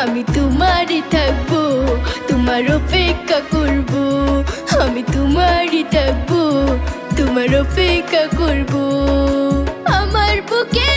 আমি তোমারই থাকবো, তোমার অপেক্ষা করবো। আমি তোমারই থাকবো, তোমার অপেক্ষা করবো। আমার বুকে